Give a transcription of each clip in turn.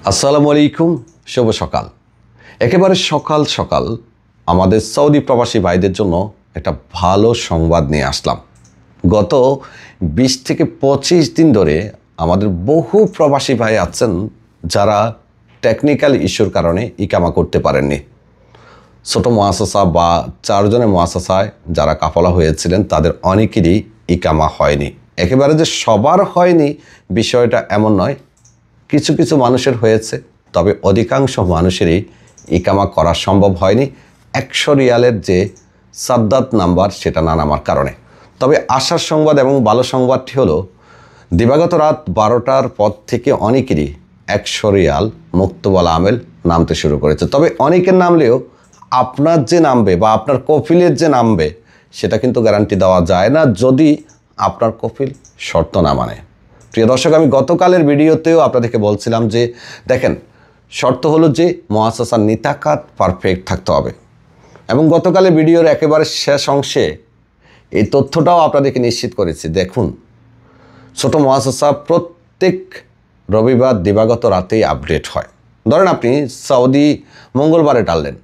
আসসালামু আলাইকুম, শুভ সকাল। একেবারে সকাল সকাল আমাদের সৌদি প্রবাসী ভাইদের জন্য একটা ভালো সংবাদ নিয়ে আসলাম। গত 20 থেকে 25 দিন ধরে আমাদের বহু প্রবাসী ভাই আছেন যারা টেকনিক্যাল ইস্যুর কারণে ইকামা করতে পারেননি। ছোট মুআসাসা বা 4 জনের মুআসাসায় যারা কাফালা হয়েছিলেন তাদের অনেকেরই ইকামা হয়নি। একেবারে যে সবার হয়নি বিষয়টা এমন নয়, কিছু কিছু মানুষের হয়েছে, তবে অধিকাংশ মানুষেরই ইকামা করা সম্ভব হয়নি 100 রিয়ালের যে সাদ্দাত নাম্বার সেটা না নামার কারণে। তবে আশার সংবাদ এবং ভালো সংবাদটি হলো দিবাগত রাত 12টার পর থেকে অনেকেরই 100 রিয়াল মুক্তবলা আমেল নামতে শুরু করেছে। তবে অনেকের নামলেও আপনার যে নামবে বা আপনার কফিলের যে নামবে সেটা কিন্তু গ্যারান্টি দেওয়া যায় না যদি আপনার কফিল শর্ত না মানে। প্রিয় দর্শক, আমি গতকালের ভিডিওতেও আপনাদেরকে বলছিলাম যে দেখেন, শর্ত হলো যে মুআসাসার নিতাকাত পারফেক্ট থাকতে হবে, এবং গতকালের ভিডিওর একেবারে শেষ অংশে এই তথ্যটাও আপনাদেরকে নিশ্চিত করেছি। দেখুন, ছোট মুআসাসা প্রত্যেক রবিবার দিবাগত রাতেই আপডেট হয়। ধরেন আপনি সৌদি মঙ্গলবারে টানলেন,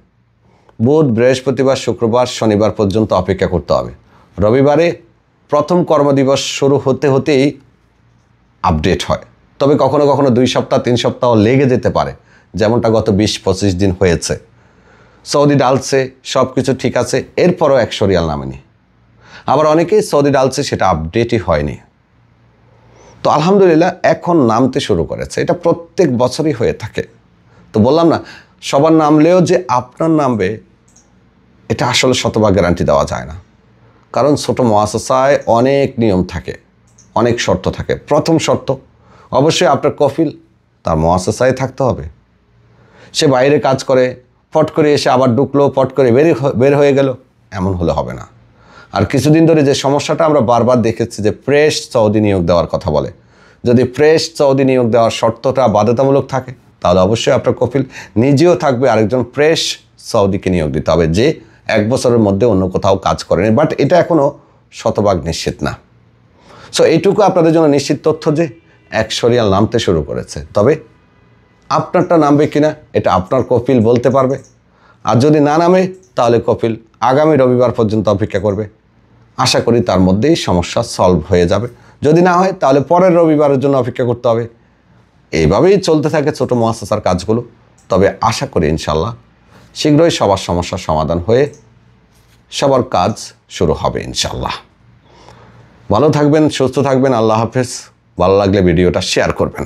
বুধ, বৃহস্পতিবার, শুক্রবার, শনিবার পর্যন্ত অপেক্ষা করতে হবে। রবিবারে প্রথম কর্মদিবস শুরু হতে হতেই আপডেট হয়। তবে কখনো কখনো 2 সপ্তাহ 3 সপ্তাহ লেগে যেতে পারে, যেমনটা গত 20-25 দিন হয়েছে। সৌদি ডালছে, সব কিছু ঠিক আছে, এরপরও 100 রিয়াল নামেনি। আবার অনেকেই সৌদি ডালছে, সেটা আপডেটই হয়নি। তো আলহামদুলিল্লাহ এখন নামতে শুরু করেছে। এটা প্রত্যেক বছরই হয়ে থাকে। তো বললাম না, সবার নামলেও যে আপনার নামবে এটা আসলে শতভাগ গ্যারান্টি দেওয়া যায় না, কারণ ছোট মুআসাসায় অনেক নিয়ম থাকে, অনেক শর্ত থাকে। প্রথম শর্ত, অবশ্যই আপনার কফিল তার মুআসাসায় থাকতে হবে। সে বাইরে কাজ করে, ফট করে এসে আবার ঢুকলো, ফট করে বের হয়ে গেল, এমন হলে হবে না। আর কিছুদিন ধরে যে সমস্যাটা আমরা বারবার দেখেছি যে ফ্রেশ সৌদি নিয়োগ দেওয়ার কথা বলে, যদি ফ্রেশ সৌদি নিয়োগ দেওয়ার শর্তটা বাধ্যতামূলক থাকে তাহলে অবশ্যই আপনার কফিল নিজেও থাকবে, আরেকজন ফ্রেশ সৌদিকে নিয়োগ দিতে হবে যে 1 বছরের মধ্যে অন্য কোথাও কাজ করেনি। বাট এটা এখনও শতভাগ নিশ্চিত না। সো এইটুকু আপনাদের জন্য নিশ্চিত তথ্য যে 100 রিয়াল নামতে শুরু করেছে। তবে আপনারটা নামবে কিনা এটা আপনার কফিল বলতে পারবে। আর যদি না নামে তাহলে কফিল আগামী রবিবার পর্যন্ত অপেক্ষা করবে। আশা করি তার মধ্যেই সমস্যা সলভ হয়ে যাবে। যদি না হয় তাহলে পরের রবিবারের জন্য অপেক্ষা করতে হবে। এইভাবেই চলতে থাকে ছোটো মুআসাসার কাজগুলো। তবে আশা করি ইনশাল্লাহ শীঘ্রই সবার সমস্যার সমাধান হয়ে সবার কাজ শুরু হবে ইনশাল্লাহ। ভালো থাকবেন, সুস্থ থাকবেন। আল্লাহ হাফেজ। ভালো লাগলে ভিডিওটা শেয়ার করবেন।